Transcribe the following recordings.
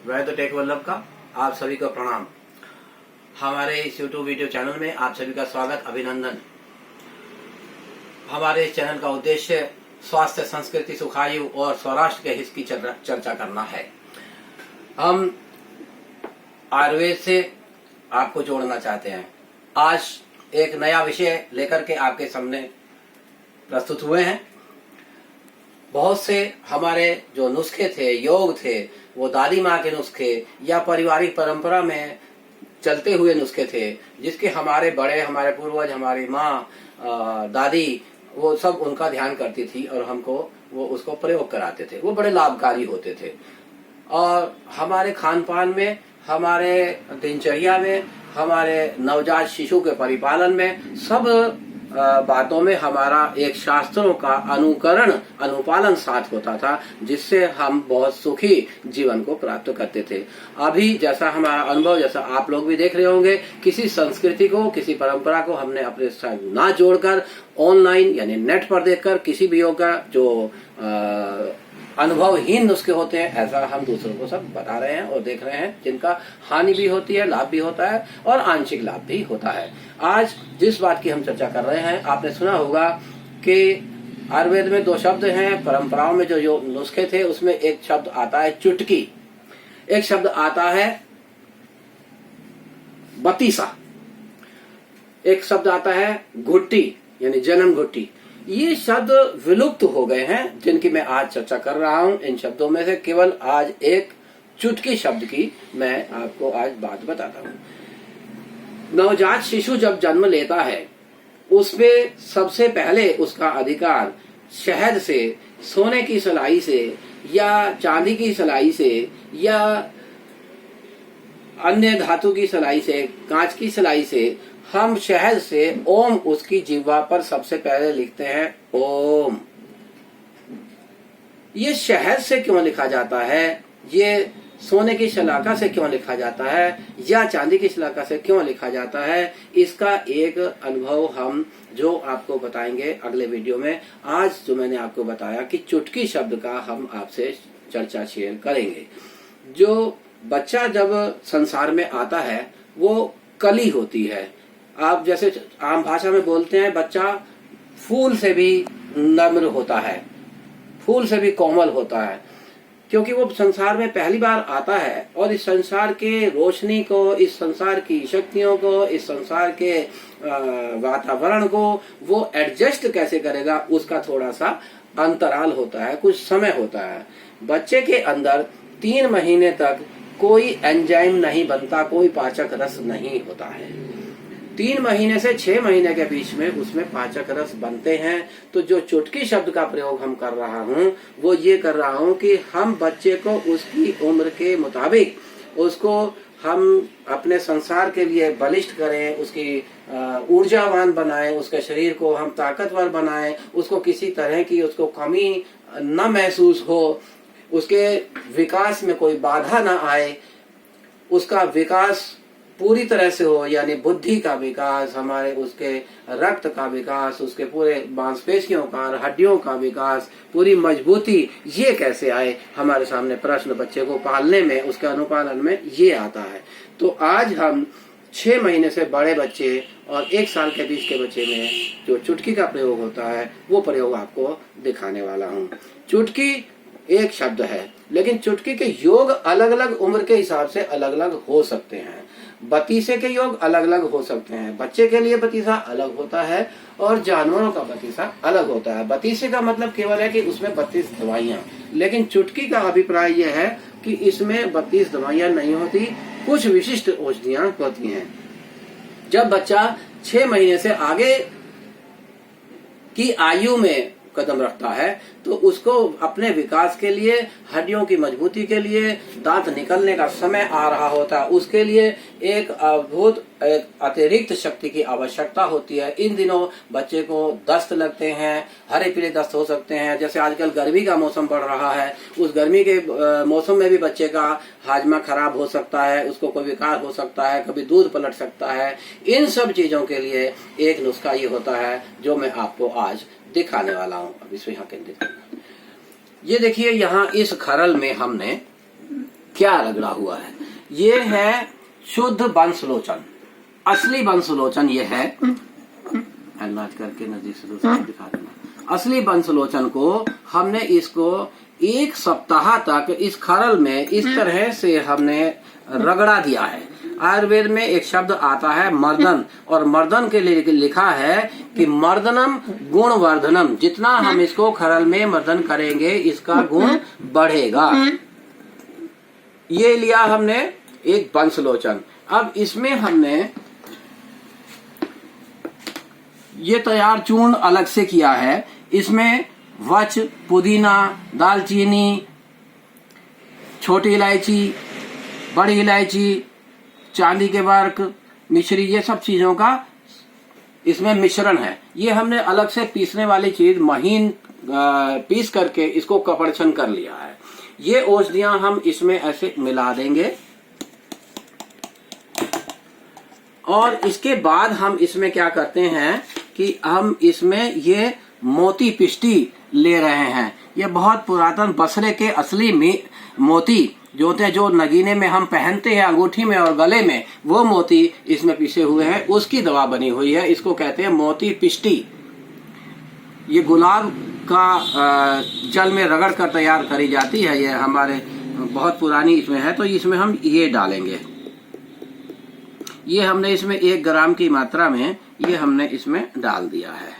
वैद्य take Vallabh का आप सभी को प्रणाम। हमारे इस YouTube वीडियो चैनल में आप सभी का स्वागत, अभिनंदन। हमारे इस चैनल का उद्देश्य स्वास्थ्य, संस्कृति, सुखायु और स्वराष्ट्र के हित की चर्चा करना है। हम आयुर्वेद से आपको जोड़ना चाहते हैं। आज एक नया विषय लेकर के आपके सामने प्रस्तुत हुए हैं। बहुत से हमारे जो नुस्खे थे, योग थे, वो दादी माँ के नुस्खे या पारिवारिक परंपरा में चलते हुए नुस्खे थे, जिसके हमारे बड़े, हमारे पूर्वज, हमारी माँ, दादी, वो सब उनका ध्यान करती थी और हमको वो उसको प्रयोग कराते थे। वो बड़े लाभकारी होते थे और हमारे खान पान में, हमारे दिनचर्या में, हमारे नवजात शिशु के परिपालन में, सब बातों में हमारा एक शास्त्रों का अनुकरण, अनुपालन साथ होता था, जिससे हम बहुत सुखी जीवन को प्राप्त करते थे। अभी जैसा हमारा अनुभव, जैसा आप लोग भी देख रहे होंगे, किसी संस्कृति को, किसी परंपरा को हमने अपने साथ ना जोड़कर ऑनलाइन यानी नेट पर देखकर किसी भी योग का जो अनुभवहीन नुस्खे होते हैं, ऐसा हम दूसरों को सब बता रहे हैं और देख रहे हैं, जिनका हानि भी होती है, लाभ भी होता है और आंशिक लाभ भी होता है। आज जिस बात की हम चर्चा कर रहे हैं, आपने सुना होगा कि आयुर्वेद में दो शब्द हैं। परंपराओं में जो नुस्खे थे उसमें एक शब्द आता है चुटकी, एक शब्द आता है बतीसा, एक शब्द आता है घुट्टी यानी जन्म घुट्टी। ये शब्द विलुप्त हो गए हैं, जिनकी मैं आज चर्चा कर रहा हूं। इन शब्दों में से केवल आज एक चुटकी शब्द की मैं आपको आज बात बताता हूं। नवजात शिशु जब जन्म लेता है, उसमें सबसे पहले उसका अधिकार शहद से, सोने की सलाई से या चांदी की सलाई से या अन्य धातु की सलाई से, कांच की सलाई से, हम शहद से ओम उसकी जिह्वा पर सबसे पहले लिखते हैं ओम। ये शहद से क्यों लिखा जाता है, ये सोने की शलाका से क्यों लिखा जाता है या चांदी की शलाका से क्यों लिखा जाता है, इसका एक अनुभव हम जो आपको बताएंगे अगले वीडियो में। आज जो मैंने आपको बताया कि चुटकी शब्द का हम आपसे चर्चा शेयर करेंगे। जो बच्चा जब संसार में आता है वो कली होती है। आप जैसे आम भाषा में बोलते हैं, बच्चा फूल से भी नम्र होता है, फूल से भी कोमल होता है, क्योंकि वो संसार में पहली बार आता है और इस संसार के रोशनी को, इस संसार की शक्तियों को, इस संसार के वातावरण को वो एडजस्ट कैसे करेगा, उसका थोड़ा सा अंतराल होता है, कुछ समय होता है। बच्चे के अंदर 3 महीने तक कोई एंजाइम नहीं बनता, कोई पाचक रस नहीं होता है। 3 महीने से 6 महीने के बीच में उसमें पाचक रस बनते हैं। तो जो चुटकी शब्द का प्रयोग हम कर रहा हूँ, वो ये कर रहा हूँ कि हम बच्चे को उसकी उम्र के मुताबिक उसको हम अपने संसार के लिए बलिष्ठ करें, उसकी ऊर्जावान बनाएं, उसके शरीर को हम ताकतवर बनाएं, उसको किसी तरह की उसको कमी न महसूस हो, उसके विकास में कोई बाधा न आए, उसका विकास पूरी तरह से हो, यानी बुद्धि का विकास, हमारे उसके रक्त का विकास, उसके पूरे मांसपेशियों का, हड्डियों का विकास, पूरी मजबूती, ये कैसे आए, हमारे सामने प्रश्न बच्चे को पालने में, उसके अनुपालन में ये आता है। तो आज हम 6 महीने से बड़े बच्चे और 1 साल के बीच के बच्चे में जो चुटकी का प्रयोग होता है, वो प्रयोग आपको दिखाने वाला हूँ। चुटकी एक शब्द है, लेकिन चुटकी के योग अलग अलग उम्र के हिसाब से अलग अलग हो सकते हैं। बतीसे के योग अलग अलग हो सकते हैं। बच्चे के लिए बतीसा अलग होता है और जानवरों का बतीसा अलग होता है। बतीसे का मतलब केवल है कि उसमें 32 दवाइयां, लेकिन चुटकी का अभिप्राय यह है कि इसमें 32 दवाइयां नहीं होती, कुछ विशिष्ट औषधियां होती हैं। जब बच्चा 6 महीने से आगे की आयु में कदम रखता है, तो उसको अपने विकास के लिए, हड्डियों की मजबूती के लिए, दांत निकलने का समय आ रहा होता है, उसके लिए एक अद्भुत, एक अतिरिक्त शक्ति की आवश्यकता होती है। इन दिनों बच्चे को दस्त लगते हैं, हरे पीले दस्त हो सकते हैं। जैसे आजकल गर्मी का मौसम बढ़ रहा है, उस गर्मी के मौसम में भी बच्चे का हाजमा खराब हो सकता है, उसको कोई विकार हो सकता है, कभी दूध पलट सकता है। इन सब चीजों के लिए एक नुस्खा ये होता है जो मैं आपको आज दिखाने वाला हूँ। अब इसको यहाँ केंद्रित करना। ये देखिए, यहाँ इस खरल में हमने क्या रगड़ा हुआ है। ये है शुद्ध वंशलोचन, असली वंशलोचन ये है। एनलार्ज करके नजदीक से दिखा देना। असली वंशलोचन को हमने इसको 1 सप्ताह तक इस खरल में इस तरह से हमने रगड़ा दिया है। आयुर्वेद में एक शब्द आता है मर्दन, और मर्दन के लिए लिखा है कि मर्दनम गुणवर्धनम। जितना हम इसको खरल में मर्दन करेंगे इसका गुण बढ़ेगा। ये लिया हमने एक वंशलोचन। अब इसमें हमने ये तैयार चूर्ण अलग से किया है। इसमें वच, पुदीना, दालचीनी, छोटी इलायची, बड़ी इलायची, चांदी के वर्क, मिश्री, ये सब चीजों का इसमें मिश्रण है। ये हमने अलग से पीसने वाली चीज महीन पीस करके इसको कपड़छन कर लिया है। ये औषधियां हम इसमें ऐसे मिला देंगे और इसके बाद हम इसमें क्या करते हैं कि हम इसमें ये मोती पिष्टी ले रहे हैं। ये बहुत पुरातन बसरे के असली मोती जो होते हैं, जो नगीने में हम पहनते हैं अंगूठी में और गले में, वो मोती इसमें पिसे हुए हैं, उसकी दवा बनी हुई है। इसको कहते हैं मोती पिष्टी। ये गुलाब का जल में रगड़ कर तैयार करी जाती है। ये हमारे बहुत पुरानी इसमें है, तो इसमें हम ये डालेंगे। ये हमने इसमें 1 ग्राम की मात्रा में ये हमने इसमें डाल दिया है।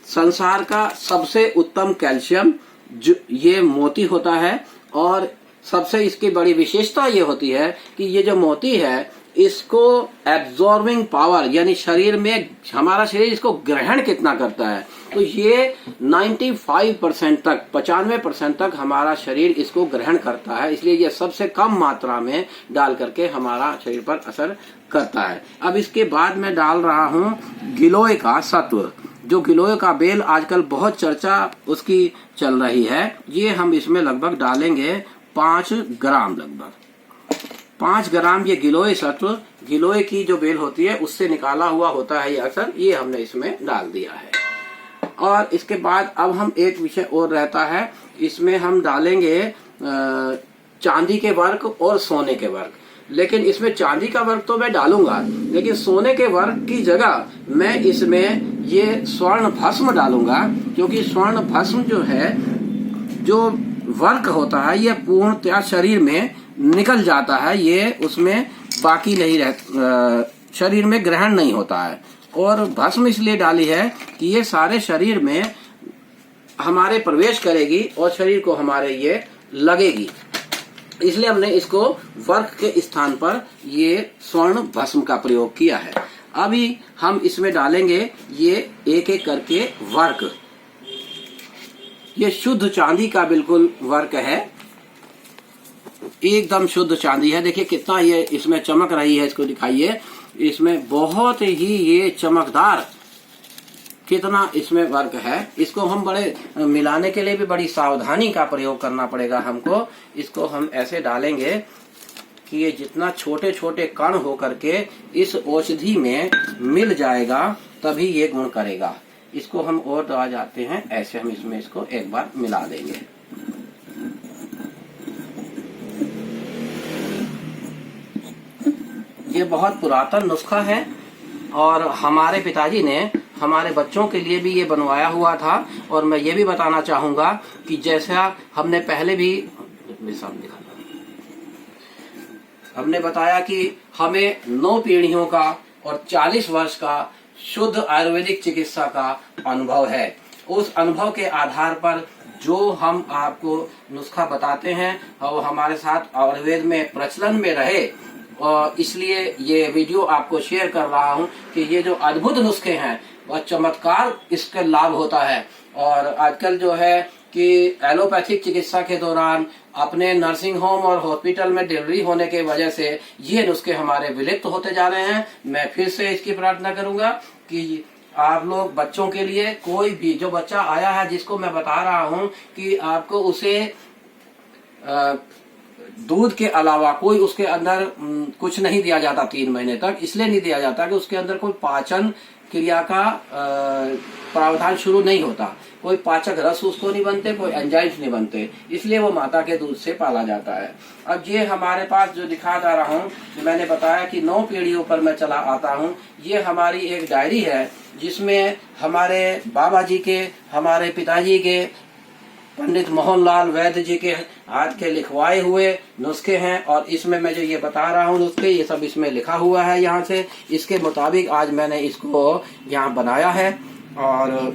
संसार का सबसे उत्तम कैल्शियम जो ये मोती होता है, और सबसे इसकी बड़ी विशेषता ये होती है कि ये जो मोती है इसको एब्जॉर्बिंग पावर, यानी शरीर में हमारा शरीर इसको ग्रहण कितना करता है, तो ये 95% तक 95% तक हमारा शरीर इसको ग्रहण करता है। इसलिए ये सबसे कम मात्रा में डाल करके हमारा शरीर पर असर करता है। अब इसके बाद मैं डाल रहा हूँ गिलोय का सत्व। जो गिलोय का बेल आजकल बहुत चर्चा उसकी चल रही है, ये हम इसमें लगभग डालेंगे 5 ग्राम। लगभग 5 ग्राम ये गिलोय सत्व, गिलोय की जो बेल होती है उससे निकाला हुआ होता है ये अक्सर, ये हमने इसमें डाल दिया है। और इसके बाद अब हम एक विषय और रहता है, इसमें हम डालेंगे चांदी के वर्क और सोने के वर्क। लेकिन इसमें चांदी का वर्क तो मैं डालूंगा, लेकिन सोने के वर्क की जगह मैं इसमें ये स्वर्ण भस्म डालूंगा, क्योंकि स्वर्ण भस्म जो है, जो वर्क होता है, ये पूर्णतः शरीर में निकल जाता है। ये उसमें बाकी नहीं शरीर में ग्रहण नहीं होता है। और भस्म इसलिए डाली है कि ये सारे शरीर में हमारे प्रवेश करेगी और शरीर को हमारे ये लगेगी, इसलिए हमने इसको वर्क के स्थान पर ये स्वर्ण भस्म का प्रयोग किया है। अभी हम इसमें डालेंगे ये एक एक करके वर्क। ये शुद्ध चांदी का बिल्कुल वर्क है, एकदम शुद्ध चांदी है। देखिए कितना ये इसमें चमक रही है, इसको दिखाइए। इसमें बहुत ही ये चमकदार कितना इसमें वर्क है। इसको हम बड़े मिलाने के लिए भी बड़ी सावधानी का प्रयोग करना पड़ेगा हमको। इसको हम ऐसे डालेंगे कि ये जितना छोटे छोटे कण हो करके इस औषधि में मिल जाएगा, तभी ये गुण करेगा। इसको हम और दवा जाते हैं, ऐसे हम इसमें इसको एक बार मिला देंगे। ये बहुत पुरातन नुस्खा है और हमारे पिताजी ने हमारे बच्चों के लिए भी ये बनवाया हुआ था। और मैं ये भी बताना चाहूंगा कि जैसा हमने पहले भी हमने बताया कि हमें 9 पीढ़ियों का और 40 वर्ष का शुद्ध आयुर्वेदिक चिकित्सा का अनुभव है। उस अनुभव के आधार पर जो हम आपको नुस्खा बताते हैं वो हमारे साथ आयुर्वेद में प्रचलन में रहे, और इसलिए ये वीडियो आपको शेयर कर रहा हूँ कि ये जो अद्भुत नुस्खे हैं वह चमत्कार इसका लाभ होता है। और आजकल जो है कि एलोपैथिक चिकित्सा के दौरान अपने नर्सिंग होम और हॉस्पिटल में डिलीवरी होने के वजह से ये नुस्खे हमारे विलुप्त होते जा रहे हैं। मैं फिर से इसकी प्रार्थना करूंगा कि आप लोग बच्चों के लिए, कोई भी जो बच्चा आया है जिसको मैं बता रहा हूँ कि आपको उसे दूध के अलावा कोई उसके अंदर कुछ नहीं दिया जाता 3 महीने तक। इसलिए नहीं दिया जाता कि उसके अंदर कोई पाचन क्रिया का प्रावधान शुरू नहीं होता। कोई पाचक रस उसको नहीं बनते, कोई एंजाइम्स नहीं बनते, इसलिए वो माता के दूध से पाला जाता है। अब ये हमारे पास जो दिखा जा रहा हूँ, मैंने बताया कि 9 पीढ़ियों पर मैं चला आता हूँ। ये हमारी एक डायरी है जिसमें हमारे बाबा जी के, हमारे पिताजी के, पंडित मोहनलाल वैद्य जी के हाथ के लिखवाए हुए नुस्खे हैं। और इसमें मैं जो ये बता रहा हूँ नुस्खे, ये सब इसमें लिखा हुआ है यहाँ से। इसके मुताबिक आज मैंने इसको यहाँ बनाया है और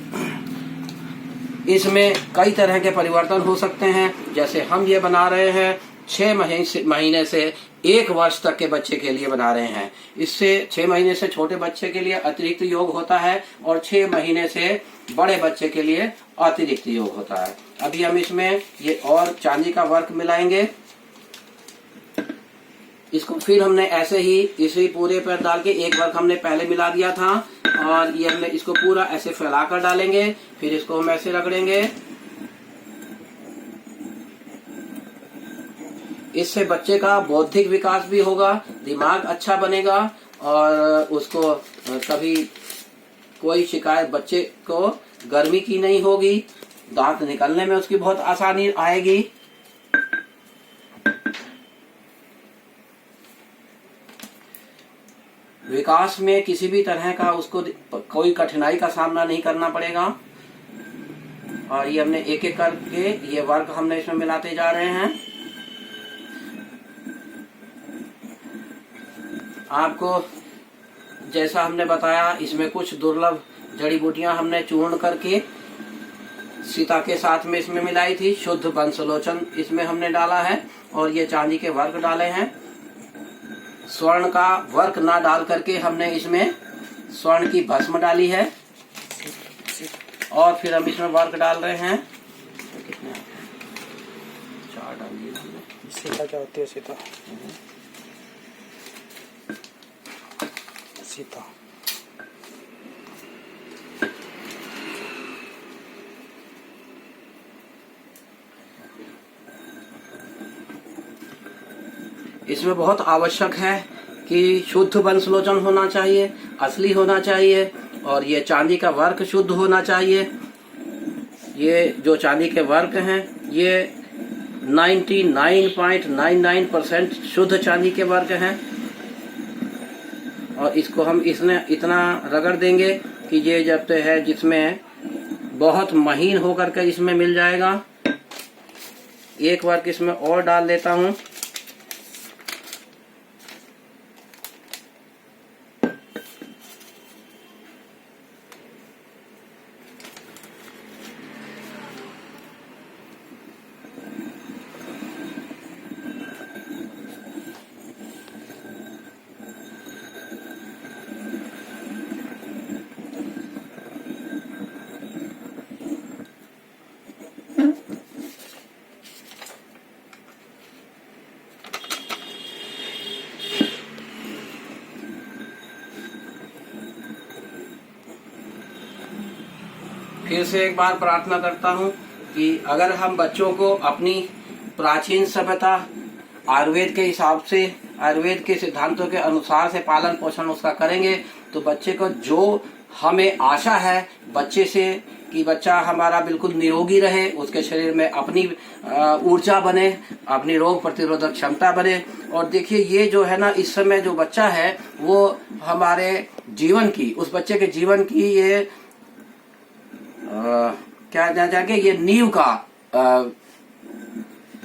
इसमें कई तरह के परिवर्तन हो सकते हैं। जैसे हम ये बना रहे हैं 6 महीने से 1 वर्ष तक के बच्चे के लिए बना रहे हैं। इससे 6 महीने से छोटे बच्चे के लिए अतिरिक्त योग होता है और 6 महीने से बड़े बच्चे के लिए अतिरिक्त योग होता है। अभी हम इसमें ये और चांदी का वर्क मिलाएंगे। इसको फिर हमने ऐसे ही इसी पूरे पर डाल के एक वर्क हमने पहले मिला दिया था और ये हमने इसको पूरा ऐसे फैलाकर डालेंगे। फिर इसको हम ऐसे रगड़ेंगे। इससे बच्चे का बौद्धिक विकास भी होगा, दिमाग अच्छा बनेगा और उसको कभी कोई शिकायत बच्चे को गर्मी की नहीं होगी, दांत निकलने में उसकी बहुत आसानी आएगी। विकास में किसी भी तरह का उसको कोई कठिनाई का सामना नहीं करना पड़ेगा। और ये हमने एक एक करके ये वर्क हमने इसमें मिलाते जा रहे हैं। आपको जैसा हमने बताया, इसमें कुछ दुर्लभ जड़ी बूटियां हमने चूर्ण करके सीता के साथ में इसमें मिलाई थी। शुद्ध बंसलोचन इसमें हमने डाला है और ये चांदी के वर्क डाले हैं। स्वर्ण का वर्क ना डाल करके हमने इसमें स्वर्ण की भस्म डाली है और फिर हम इसमें वर्क डाल रहे हैं। कितने 4 डाल दिए हमने। सीता क्या होती है? सीता सीता इसमें बहुत आवश्यक है कि शुद्ध वंशलोचन होना चाहिए, असली होना चाहिए और ये चांदी का वर्क शुद्ध होना चाहिए। ये जो चांदी के वर्क हैं ये 99.99% शुद्ध चांदी के वर्क हैं और इसको हम इसने इतना रगड़ देंगे कि ये जब तक है जिसमें बहुत महीन होकर के इसमें मिल जाएगा। एक वर्क इसमें और डाल देता हूँ। फिर से एक बार प्रार्थना करता हूँ कि अगर हम बच्चों को अपनी प्राचीन सभ्यता आयुर्वेद के हिसाब से, आयुर्वेद के सिद्धांतों के अनुसार से पालन पोषण उसका करेंगे तो बच्चे को जो हमें आशा है बच्चे से कि बच्चा हमारा बिल्कुल निरोगी रहे, उसके शरीर में अपनी ऊर्जा बने, अपनी रोग प्रतिरोधक क्षमता बने। और देखिए ये जो है ना, इस समय जो बच्चा है वो हमारे जीवन की, उस बच्चे के जीवन की ये क्या जाके ये नींव का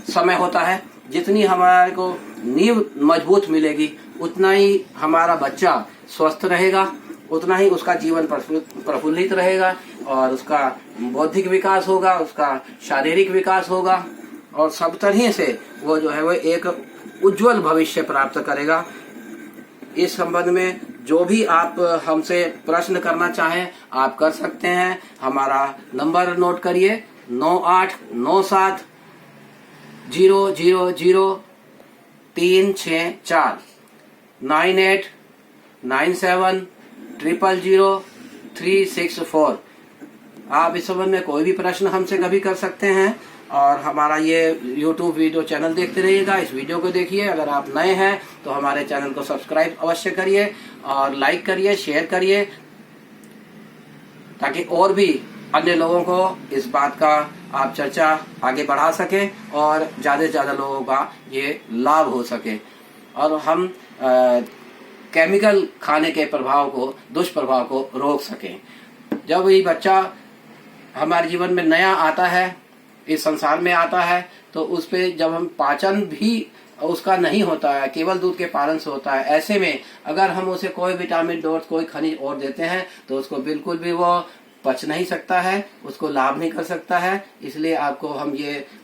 समय होता है। जितनी हमारे को नींव मजबूत मिलेगी उतना ही हमारा बच्चा स्वस्थ रहेगा, उतना ही उसका जीवन प्रफुल्लित रहेगा और उसका बौद्धिक विकास होगा, उसका शारीरिक विकास होगा और सब तरह से वो जो है वो एक उज्जवल भविष्य प्राप्त करेगा। इस संबंध में जो भी आप हमसे प्रश्न करना चाहें आप कर सकते हैं। हमारा नंबर नोट करिए 9897 000 364 9897 000 364। आप इस संबंध में कोई भी प्रश्न हमसे कभी कर सकते हैं और हमारा ये YouTube वीडियो चैनल देखते रहिएगा। इस वीडियो को देखिए। अगर आप नए हैं तो हमारे चैनल को सब्सक्राइब अवश्य करिए और लाइक करिए, शेयर करिए ताकि और भी अन्य लोगों को इस बात का आप चर्चा आगे बढ़ा सके और ज्यादा से ज्यादा लोगों का ये लाभ हो सके और हम केमिकल खाने के प्रभाव को, दुष्प्रभाव को रोक सकें। जब ये बच्चा हमारे जीवन में नया आता है, इस संसार में आता है, तो उस पे जब हम पाचन भी उसका नहीं होता है, केवल दूध के पालन से होता है। ऐसे में अगर हम उसे कोई विटामिन डोज, कोई खनिज और देते हैं तो उसको बिल्कुल भी वो पच नहीं सकता है, उसको लाभ नहीं कर सकता है। इसलिए आपको हम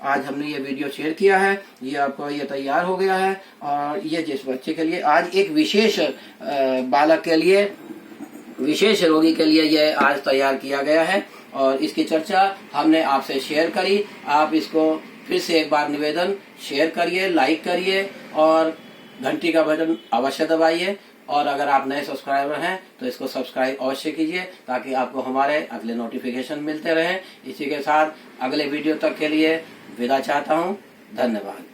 आज हमने ये वीडियो शेयर किया है, ये आपको ये तैयार हो गया है और ये जिस बच्चे के लिए आज एक विशेष बालक के लिए, विशेष रोगी के लिए ये आज तैयार किया गया है और इसकी चर्चा हमने आपसे शेयर करी। आप इसको फिर से एक बार निवेदन, शेयर करिए, लाइक करिए और घंटी का बटन अवश्य दबाइए और अगर आप नए सब्सक्राइबर हैं तो इसको सब्सक्राइब अवश्य कीजिए ताकि आपको हमारे अगले नोटिफिकेशन मिलते रहें। इसी के साथ अगले वीडियो तक के लिए विदा चाहता हूं। धन्यवाद।